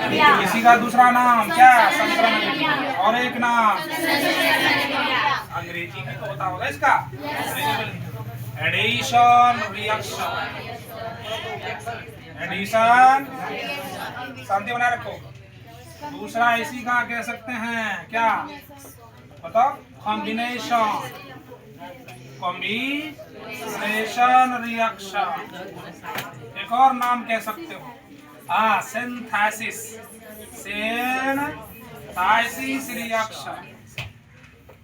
इसी का दूसरा नाम क्या? संकरण अभिक्रिया। और एक नाम अंग्रेजी में तो होता होगा इसका एडिशन रिएक्शन। एडिशन, शांति बनाए रखो। दूसरा इसी का कह सकते हैं क्या बताओ? Combination, combination reaction. एक और नाम कह सकते हो सिंथेसिस, सिंथेसिस रिएक्शन।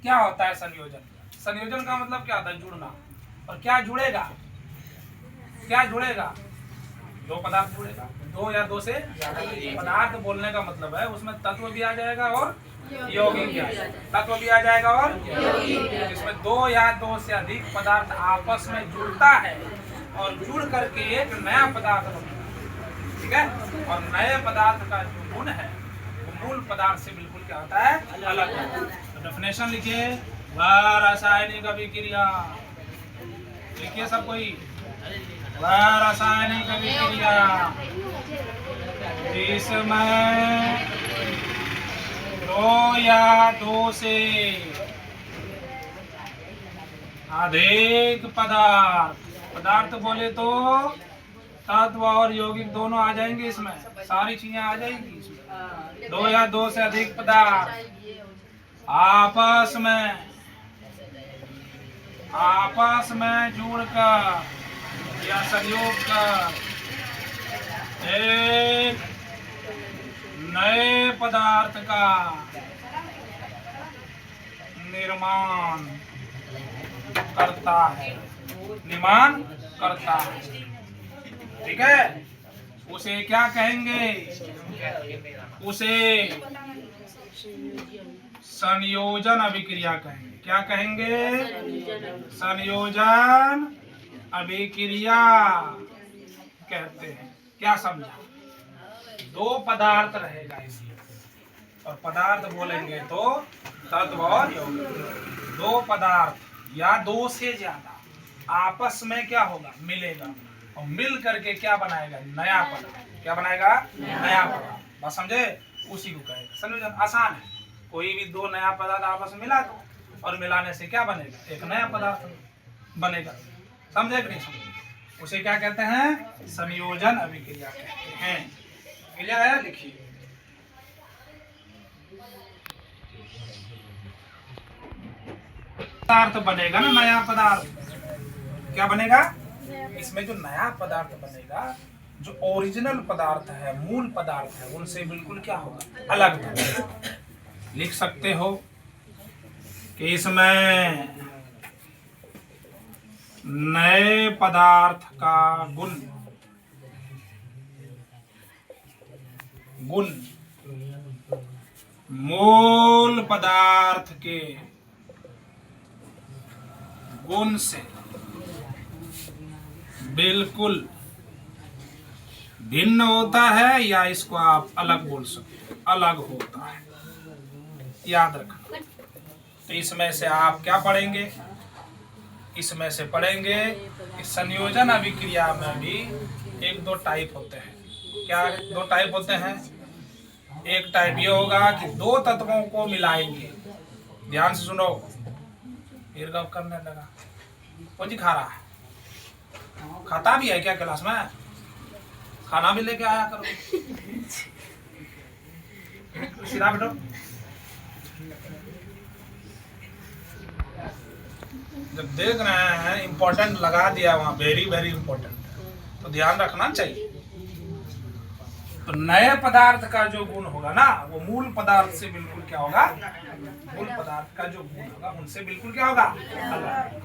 क्या होता है संयोजन? संयोजन का मतलब क्या होता है? जुड़ना। और क्या जुड़ेगा? क्या जुड़ेगा? दो पदार्थ जुड़ेगा, दो या दो से ज्यादा। पदार्थ बोलने का मतलब है उसमें तत्व भी आ जाएगा और यौगिक भी आ जाएगा। तत्व भी आ जाएगा और इसमें दो या दो से अधिक पदार्थ आपस में जुड़ता है और जुड़ करके एक नया पदार्थ बनता है। ठीक है? और नए पदार्थ का जो गुण है वो मूल पदार्थ से बिल्कुल क्या होता है? अलग है। तो डेफिनेशन लिखिए, रासायनिक अभिक्रिया। लिखिए सब कोई, रासायनिक अभिक्रिया जिसमें दो या दो से अधिक पदार्थ बोले तो तत्व और यौगिक दोनों आ जाएंगे इसमें, सारी चीजें आ जाएंगी इसमें। दो या दो से अधिक पदार्थ आपस में जुड़कर या संयोग कर एक नए पदार्थ का निर्माण करता है। ठीक है? उसे क्या कहेंगे? उसे संयोजन अभिक्रिया कहेंगे। क्या कहेंगे? संयोजन अभिक्रिया कहते हैं। क्या समझा? दो पदार्थ रहेगा इसमें, और पदार्थ बोलेंगे तो तत्व और यौगिक। दो पदार्थ या दो से ज्यादा आपस में क्या होगा? मिलेगा, और मिल करके क्या बनाएगा? नया पदार्थ। क्या बनाएगा? नया पदार्थ। बात समझे? उसी को कहेगा संयोजन। आसान है, कोई भी दो नया पदार्थ आपस में मिला दो और मिलाने से क्या बनेगा? एक नया पदार्थ बनेगा। समझे कि नहीं समझे? उसे क्या कहते हैं? संयोजन अभिक्रिया कहते हैं। क्लियर है? लिखिए, पदार्थ बनेगा ना, नया पदार्थ। क्या बनेगा? इसमें जो नया पदार्थ बनेगा, जो ओरिजिनल पदार्थ है, मूल पदार्थ है, उनसे बिल्कुल क्या होगा? अलग बनेगा। लिख सकते हो कि इसमें नए पदार्थ का गुण मूल पदार्थ के गुण से बिल्कुल भिन्न होता है, या इसको आप अलग बोल सकते हो, अलग होता है। याद रखना। तो इसमें से आप क्या पढ़ेंगे? इसमें से पढ़ेंगे कि संयोजन अभिक्रिया में भी एक दो टाइप होते हैं। क्या दो टाइप होते हैं? एक टाइप ये होगा कि दो तत्वों को मिलाएंगे। ध्यान से सुनो, ईर्गव करने लगा। वो जी खा रहा है, खाता भी है क्या? क्लास में खाना भी लेके आया करो। सीधा बैठो। जब देख रहे हैं इंपॉर्टेंट लगा दिया वहां, वेरी वेरी इंपॉर्टेंट, तो ध्यान रखना चाहिए। तो नए पदार्थ का जो गुण होगा ना, वो मूल पदार्थ से बिल्कुल क्या होगा? मूल पदार्थ का जो गुण होगा उनसे बिल्कुल क्या होगा? अलग।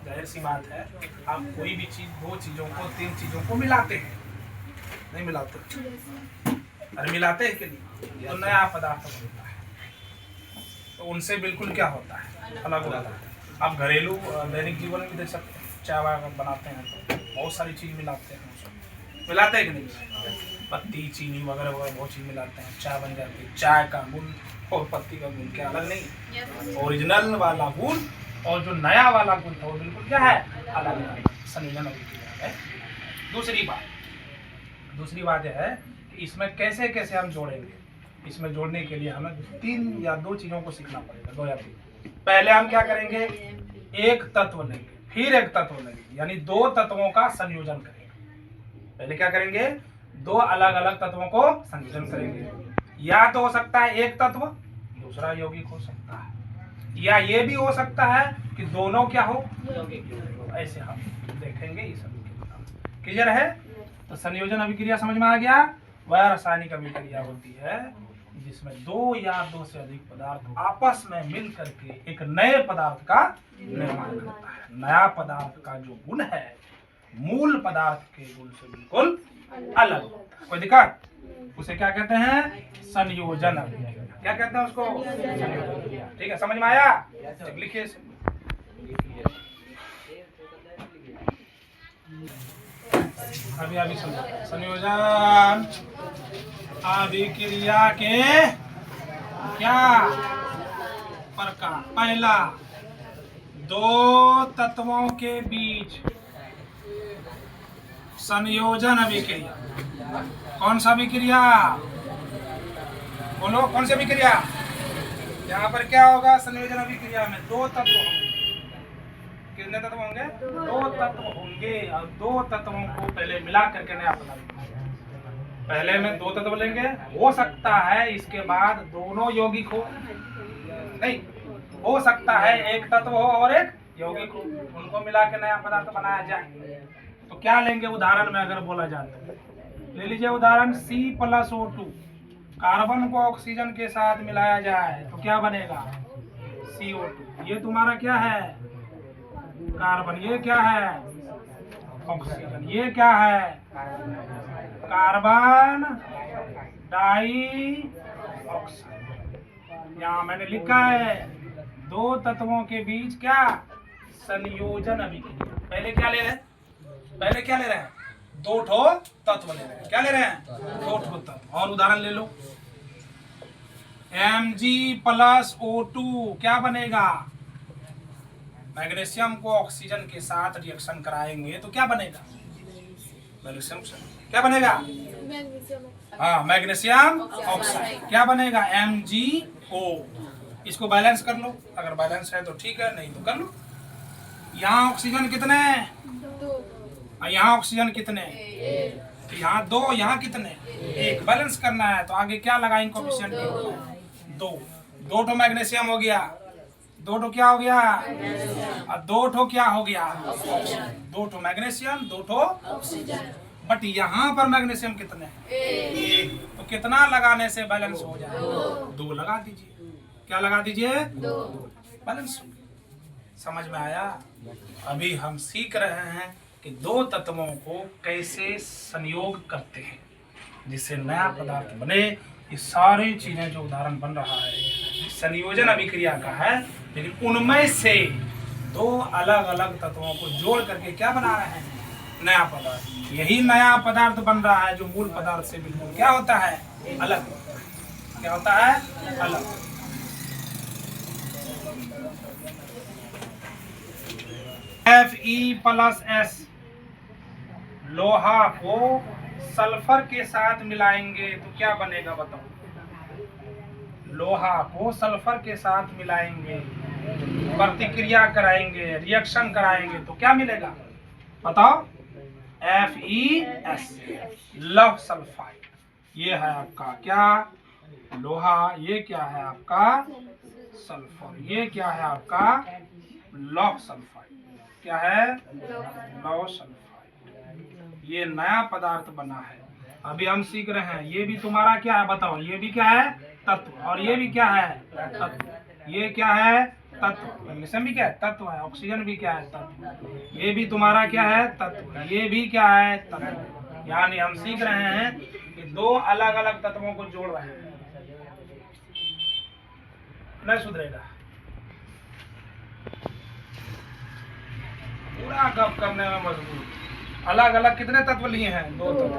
जाहिर सी बात है, आप कोई भी चीज, दो चीजों को, तीन चीजों को मिलाते हैं, नहीं मिलाते? अरे मिलाते हैं कि नहीं? तो नया पदार्थ बनता है, तो उनसे बिल्कुल क्या होता है? अलग होता है। आप घरेलू दैनिक जीवन में देख सकते हैं, चाय वाय बनाते हैं तो बहुत सारी चीज मिलाते हैं। मिलाते हैं कि नहीं? पत्ती, चीनी वगैरह वगैरह बहुत चीज मिलाते हैं, चाय बन जाती है। चाय का गुण और पत्ती का गुण क्या अलग नहीं? ओरिजिनल वाला गुण और जो नया वाला गुण था वो बिल्कुल क्या है? अलग है। संयोजन अभिक्रिया है। दूसरी बात यह है इसमें कैसे कैसे हम जोड़ेंगे। इसमें जोड़ने के लिए हमें 3 या 2 चीजों को सीखना पड़ेगा, 2 या 3। पहले हम क्या करेंगे, एक तत्व लेंगे, फिर एक तत्व लेंगे, यानी 2 तत्वों का संयोजन करेंगे। पहले क्या करेंगे, 2 अलग अलग तत्वों को संयोजन करेंगे। या तो हो सकता है एक तत्व दूसरा यौगिक हो सकता है, या ये भी हो सकता है कि दोनों क्या हो, यौगिक। ऐसे हम देखेंगे, ये सब क्लियर है। तो संयोजन अभिक्रिया समझ में आ गया। वह रासायनिक अभिक्रिया होती है जिसमें 2 या 2 से अधिक पदार्थ आपस में मिल करके एक नए पदार्थ का निर्माण करता है। नया पदार्थ का जो गुण है मूल पदार्थ के गुण से बिल्कुल अलग होता है। कोई दिक्कत, उसे क्या कहते हैं, संयोजन अभिक्रिया। क्या कहते हैं उसको, संयोजन। ठीक है, समझ में आया। लिखिए अभी समझा। संयोजन अभिक्रिया के क्या प्रकार। पहला, 2 तत्वों के बीच संयोजन अभिक्रिया। कौन सा अभिक्रिया, बोलो कौन सी अभिक्रिया। यहाँ पर क्या होगा, संयोजन अभिक्रिया में 2 तत्व होंगे। कितने तत्व होंगे, 2 तत्व होंगे, और 2 तत्वों को पहले मिला करके नया पदार्थ। पहले में 2 तत्व लेंगे, हो सकता है इसके बाद दोनों यौगिक हो, नहीं हो सकता है एक तत्व हो और एक यौगिक हो, उनको मिला के नया पदार्थ बनाया जाए। तो क्या लेंगे, उदाहरण में अगर बोला जाए तो ले लीजिए उदाहरण C+O2। कार्बन को ऑक्सीजन के साथ मिलाया जाए तो क्या बनेगा, CO2। ये तुम्हारा क्या है, कार्बन। ये क्या है, ऑक्सीजन। ये क्या है, कार्बन डाइऑक्साइड। यहाँ मैंने लिखा है 2 तत्वों के बीच क्या, संयोजन अभिक्रिया। पहले क्या ले रहे हैं, पहले क्या ले रहे हैं, 2 ठो तत्व ले रहे हैं। क्या ले रहे हैं, 2 ठो तत्व। और उदाहरण ले लो, Mg+O2 क्या बनेगा, मैग्नीशियम को ऑक्सीजन के साथ रिएक्शन कराएंगे तो क्या बनेगा, मैग्नीशियम क्या बनेगा, हाँ मैग्नीशियम ऑक्साइड। क्या बनेगा, MgO। इसको बैलेंस कर लो, अगर बैलेंस है तो ठीक है, नहीं तो कर लो। यहाँ ऑक्सीजन कितने, यहाँ ऑक्सीजन कितने, यहाँ 2, यहाँ कितने, 1। बैलेंस करना है तो आगे क्या लगाएंगे, कोएफिशिएंट 2। 2 ठो मैग्नीशियम हो गया, 2 ठो क्या हो गया, और 2 ठो क्या हो गया, 2 ठो मैग्नीशियम 2 ठो ऑक्सीजन। बट यहाँ पर मैग्नीशियम कितने हैं, 1। तो कितना लगाने से बैलेंस हो जाए, 2 लगा दीजिए। क्या लगा दीजिए, 2, बैलेंस। समझ में आया। अभी हम सीख रहे हैं कि 2 तत्वों को कैसे संयोग करते हैं जिससे नया पदार्थ बने। ये सारी चीजें जो उदाहरण बन रहा है संयोजन अभिक्रिया का है, लेकिन उनमें से 2 अलग अलग तत्वों को जोड़ करके क्या बना रहे हैं, नया पदार्थ। यही नया पदार्थ बन रहा है जो मूल पदार्थ से बिल्कुल क्या होता है, अलग होता है। क्या होता है, अलग। Fe+S लोहा को सल्फर के साथ मिलाएंगे तो क्या बनेगा, बताओ। लोहा को सल्फर के साथ मिलाएंगे, प्रतिक्रिया कराएंगे, रिएक्शन कराएंगे तो क्या मिलेगा, बताओ। FeS, लौह सल्फाइड। ये है आपका क्या, लोहा। ये क्या है आपका, सल्फर। ये क्या है आपका, लौह सल्फाइड। क्या है, लौह सल्फाइड। ये नया पदार्थ बना है। अभी हम सीख रहे हैं, ये भी तुम्हारा क्या है, बताओ। ये भी क्या है, तत्व। और ये भी क्या है, तत्व। ये क्या है, तत्व। मैग्नीशियम भी क्या है, तत्व है। ऑक्सीजन भी क्या है, तत्व। ये भी तुम्हारा क्या है, तत्व। ये भी क्या है, तत्व। यानी हम सीख रहे हैं कि 2 अलग अलग तत्वों को जोड़ रहे हैं। नहीं सुधरेगा, पूरा गप करने में मजबूर। अलग अलग कितने तत्व लिए हैं, 2 तत्व।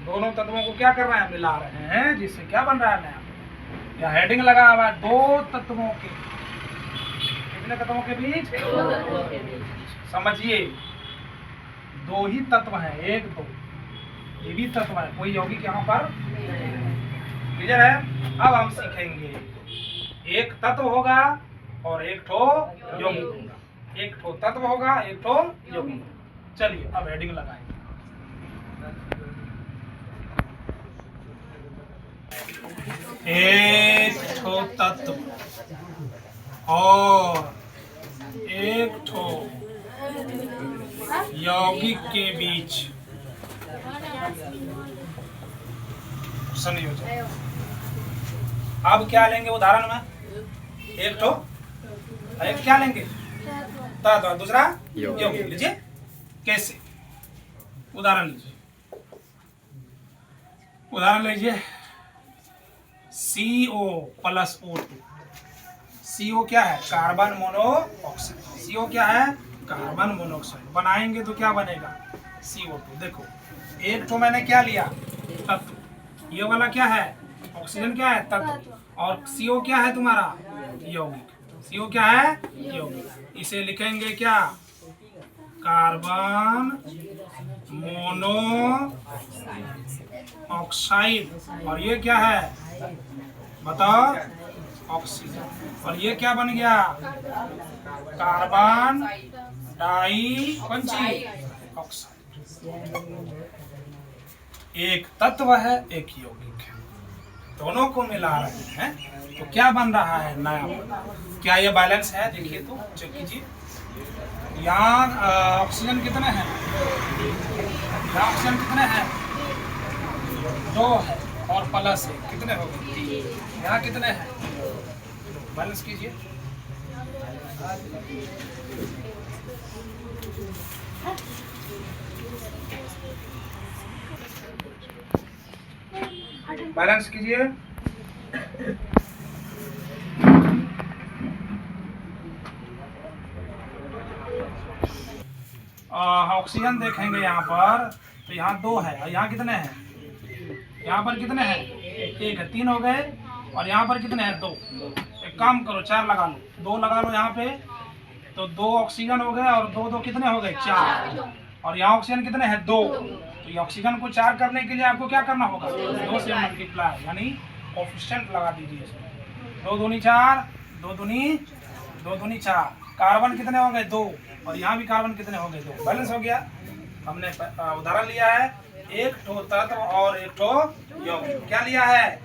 दोनों तत्वों को क्या कर रहे हैं, मिला रहे हैं, जिससे क्या बन रहा है नया। या हेडिंग लगा हुआ है 2 तत्वों के, कितने तत्वों के बीच, 2 तत्वों के बीच। समझिए 2 ही तत्व हैं, 1 2। ये भी तत्व है, कोई यौगिक यहाँ पर क्लियर है? अब हम सीखेंगे एक तत्व होगा और एक ठो यौगिक होगा। एक ठो तत्व होगा, एक ठो यौगिक। चलिए अब हेडिंग लगाएंगे। एक ठो तत्व और एक ठो यौगिक के बीच संयोजन। अब क्या लेंगे उदाहरण में? एक ठो एक क्या लेंगे? तत्व, दूसरा यौगिक। लीजिए कैसे, उदाहरण लीजिए। उदाहरण लीजिए CO प्लस O2। CO क्या है? Carbon monoxide. CO क्या है? Carbon monoxide. बनाएंगे तो क्या बनेगा? CO2। देखो एक तो मैंने क्या लिया? तत्व। ये वाला क्या है? ऑक्सीजन क्या है? तत्व। और CO क्या है तुम्हारा? यौगिक। CO क्या है? यौगिक। इसे लिखेंगे क्या? Carbon mono oxide. और ये क्या है बताओ? ऑक्सीजन। और ये क्या बन गया? Carbon dioxide. एक तत्व है, एक यौगिक है, दोनों को मिला रहे हैं तो क्या बन रहा है? नया पदार्थ। क्या ये बैलेंस है? देखिए तो चेक कीजिए। यहाँ ऑक्सीजन कितने हैं? यहाँ ऑक्सीजन कितने हैं? 2 है और प्लस है, कितने हो गए? 3। यहाँ कितने हैं? बैलेंस कीजिए। बैलेंस कीजिए। ऑक्सीजन देखेंगे यहाँ पर तो यहाँ 2 है और यहाँ कितने हैं? यहाँ पर कितने हैं? 1 है, 3 हो गए। और यहाँ पर कितने हैं? 2। एक काम करो 4 लगा लो, 2 लगा लो यहाँ पे तो 2 ऑक्सीजन हो गए और 2 2 कितने हो गए? 4। और यहाँ ऑक्सीजन कितने हैं? 2। तो ये ऑक्सीजन को 4 करने के लिए आपको क्या करना होगा? 2 से मल्टीप्लाई, यानी कोफिशिएंट लगा दीजिए इसमें। 2 दूनी 4, 2 दूनी 4। कार्बन कितने हो गए? 2। और यहाँ भी कार्बन कितने हो गए? 2। बैलेंस हो गया। हमने उदाहरण लिया है एक ठो तत्व और एक ठो यौगिक। क्या लिया है?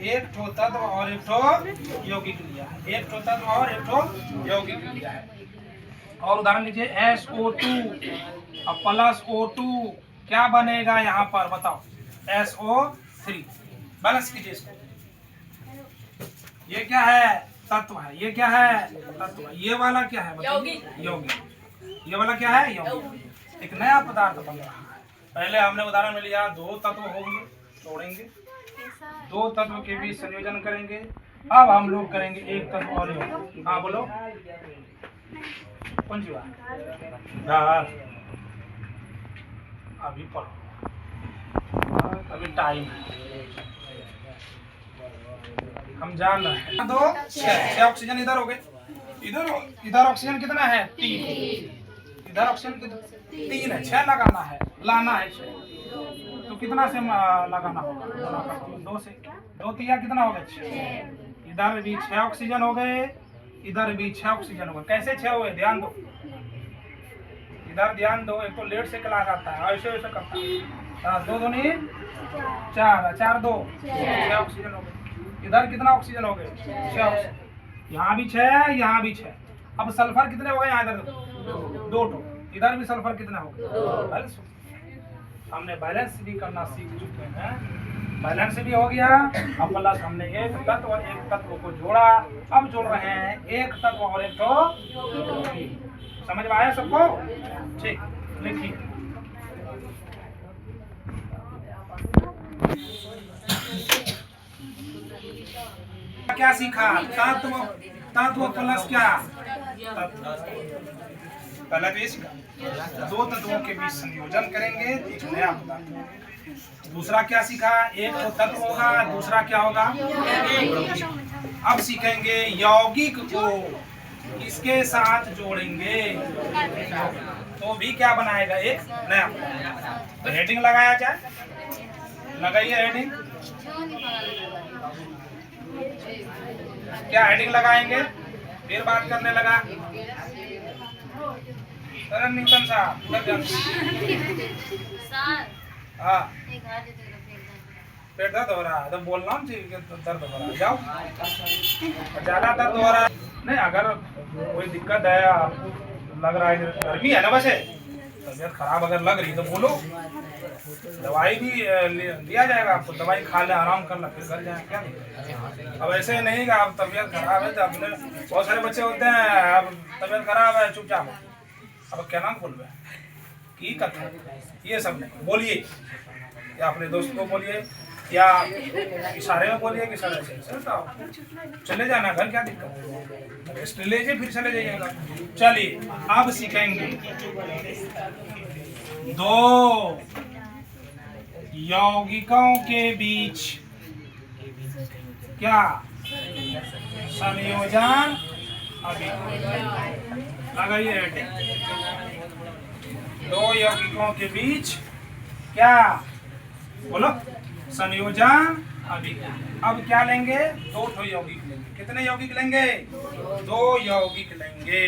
एक ठो तत्व और एक ठो यौगिक लिया है। एक ठो तत्व और एक ठो यौगिक लिया है। और उदाहरण लीजिए SO2 और प्लस O2 क्या बनेगा यहाँ पर बताओ? SO3। बैलेंस कीजिए इसको। ये क्या है? तत्व है। ये क्या है? तत्व है। ये वाला क्या है? यौगिक। ये वाला क्या है? यौगिक। एक नया पदार्थ बन रहा है। पहले हमने उदाहरण में लिया 2 तत्व होंगे, तोड़ेंगे, 2 तत्व के बीच संयोजन करेंगे। अब हम लोग करेंगे एक तत्व और यौगिक। हाँ बोलो कौन सी बात? अभी पढ़ो, अभी टाइम हम जान रहे हैं। 2 6 ऑक्सीजन इधर हो गए। इधर ऑक्सीजन कितना है? 3। इधर ऑक्सीजन 3 है। 6 लगाना है, लाना है 6। तो कितना से लगाना होगा? 2 से। 2 3 कितना हो गया? 6। इधर भी 6 ऑक्सीजन हो गए, इधर भी 6 ऑक्सीजन हो गए। कैसे 6 हुए? ध्यान दो, इधर ध्यान दो। एक तो लेट से क्लास आता है, ऐसे ऐसे करता है। 2 दूनी 4, 4 2 6 ऑक्सीजन हो गए। इधर कितना ऑक्सीजन हो गए? 6 ऑक्सीजन। यहाँ भी 6, यहाँ भी 6। अब सल्फर कितने हो गए? यहाँ इधर 2 टो। इधर भी सल्फर कितना हो गया? बैलेंस। हमने बैलेंस भी करना सीख चुके हैं। बैलेंस भी हो गया। अब प्लस हमने एक तत्व और एक तत्व को जोड़ा। अब जोड़ रहे हैं एक तत्व और एक तो। समझ में आया सबको? ठीक, लिखिए। क्या सीखा? तत्व प्लस क्या? पहला तो ये सीखा 2 तत्वों के बीच संयोजन करेंगे, एक नया पदार्थ। दूसरा क्या सीखा? एक तो तत्व होगा, दूसरा क्या होगा? अब सीखेंगे यौगिक को इसके साथ जोड़ेंगे तो भी क्या बनाएगा? एक नया पदार्थ। तो हेडिंग लगाया जाए, लगाइए हेडिंग। क्या हेडिंग लगाएंगे? फिर बात करने लगा न्यूटन साहब। हाँ, पेट दर्द हो रहा है तो बोलना चाहिए कि दर्द हो रहा है, जाओ। ज्यादा दर्द हो रहा है नहीं, अगर कोई दिक्कत है, आपको लग रहा है कि गर्मी है ना, वैसे तबीयत खराब अगर लग रही तो बोलो, दवाई भी दिया जाएगा आपको, दवाई खा ले, आराम कर ले, फिर घर जाए। क्या अब ऐसे नहीं कि आप तबीयत खराब है तो अपने, बहुत सारे बच्चे होते हैं अब तबीयत खराब है चुपचाप, अब क्या नाम बोल रहे की कथा, ये सब नहीं बोलिए, या अपने दोस्त को बोलिए, या इशारे में बोलिए कि सर ऐसे चले जाना घर, क्या दिक्कत है, रेस्ट ले लीजिए फिर चले जाइएगा। चलिए अब सीखेंगे दो यौगिकों के बीच क्या संयोजन लगाइए। दो यौगिकों के बीच क्या, बोलो, संयोजन अभिक्रिया। अब क्या लेंगे? दो ठो यौगिक लेंगे। कितने यौगिक लेंगे? दो यौगिक लेंगे।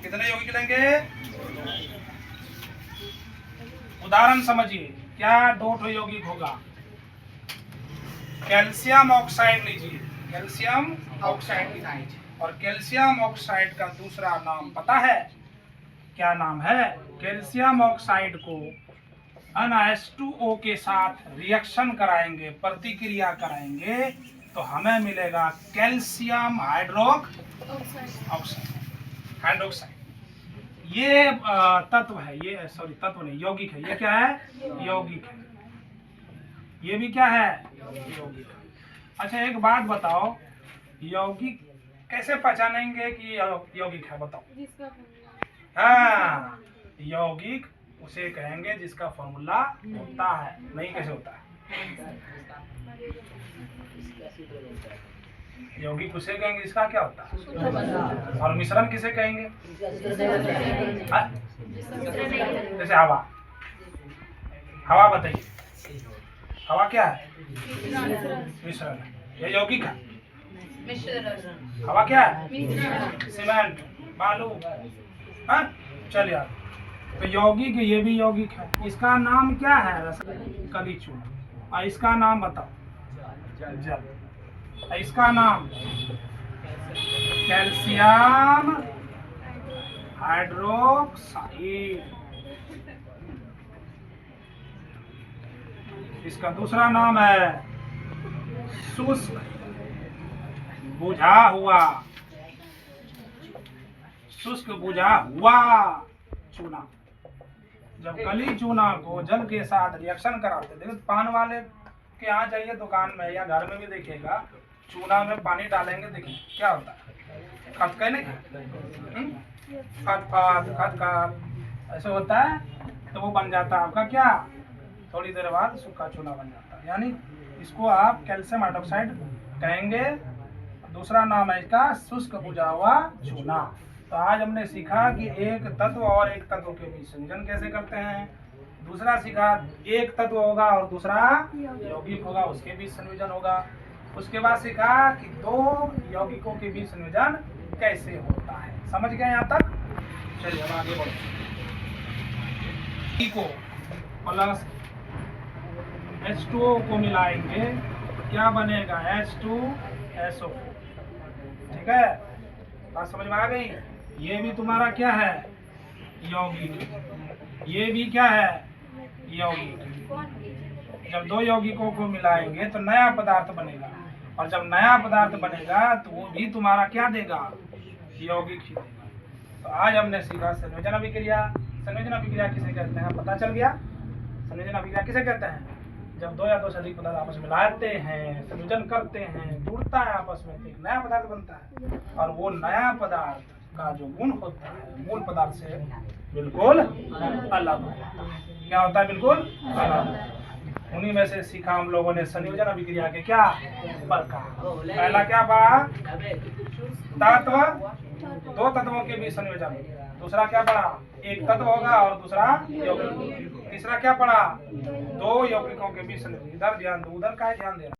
कितने यौगिक लेंगे? उदाहरण समझिए, क्या दो ठो यौगिक होगा? कैल्शियम ऑक्साइड लीजिए, कैल्शियम ऑक्साइड लीजिए, और कैल्शियम ऑक्साइड का दूसरा नाम पता है? क्या नाम है? कैल्शियम ऑक्साइड को H2O के साथ रिएक्शन कराएंगे, प्रतिक्रिया कराएंगे, तो हमें मिलेगा कैल्शियम हाइड्रोक्साइड। ये तत्व है, ये सॉरी तत्व नहीं, यौगिक है। ये क्या है? यौगिक है। ये भी क्या है? यौगिक। अच्छा एक बात बताओ, यौगिक कैसे पहचानेंगे कि यौगिक है? बताओ। हाँ, यौगिक उसे कहेंगे जिसका फॉर्मूला होता है, नहीं कैसे होता है। यौगिक उसे कहेंगे जिसका क्या होता है, और मिश्रण किसे कहेंगे? जैसे हवा, हवा बताइए, हवा क्या है? मिश्रण है। ये यौगिक है। हवा क्या है? सीमेंट, बालू। हाँ चलिए, तो यौगिक, ये भी यौगिक है। इसका नाम क्या है? कलीचूर्ण। और इसका नाम बताओ? जल। इसका नाम कैल्शियम हाइड्रोक्साइड। इसका दूसरा नाम है शुष्क बुझा हुआ, शुष्क बुझा हुआ चूना। जब कली चूना को जल के साथ रिएक्शन कराते, देखो पान वाले के यहाँ जाइए दुकान में या घर में भी देखिएगा, चूना में पानी डालेंगे, देखिए क्या होता है, खटका नहीं, खटखट ऐसे होता है, तो वो बन जाता है आपका क्या, थोड़ी देर बाद सूखा चूना बन जाता है। यानी इसको आप कैल्शियम हाइड्रोक्साइड कहेंगे। दूसरा नाम है इसका शुष्क बुझा हुआ चूना। तो आज हमने सीखा कि एक तत्व और एक तत्व के बीच संयोजन कैसे करते हैं। दूसरा सीखा एक तत्व होगा और दूसरा यौगिक होगा, उसके बीच संयोजन होगा। उसके बाद सीखा कि दो यौगिकों के बीच संयोजन कैसे होता है। समझ गए यहाँ तक? चलिए हम आगे बढ़ते हैं। प्लस H2O को मिलाएंगे, क्या बनेगा? H2SO4। ठीक है, बात समझ में आ गई? ये भी तुम्हारा क्या है? यौगिक। ये भी क्या है? यौगिक। जब दो यौगिकों को मिलाएंगे तो नया पदार्थ बनेगा, और जब नया पदार्थ बनेगा तो वो भी तुम्हारा क्या देगा? यौगिक ही देगा। तो आज हमने सीखा संयोजन अभिक्रिया। संयोजन अभिक्रिया किसे कहते हैं पता चल गया? संयोजन अभिक्रिया किसे कहते हैं? जब दो या दो से अधिक पदार्थ आपस में मिलाते हैं, संयोजन करते हैं, जुड़ता है आपस में, तो एक नया पदार्थ बनता है। और वो नया पदार्थ का जो गुण होता है मूल पदार्थ से बिल्कुल अलग होता है। क्या होता है? बिल्कुल अलग। उन्हीं में से सीखा हम लोगों ने संयोजन अभिक्रिया के क्या प्रकार। पहला क्या पढ़ा? तत्व, दो तत्वों के बीच संयोजन। दूसरा क्या पढ़ा? एक तत्व होगा और दूसरा यौगिक। तीसरा क्या पढ़ा? दो यौगिकों के बीच संयोजन। इधर ध्यान दो, उधर का ध्यान देना।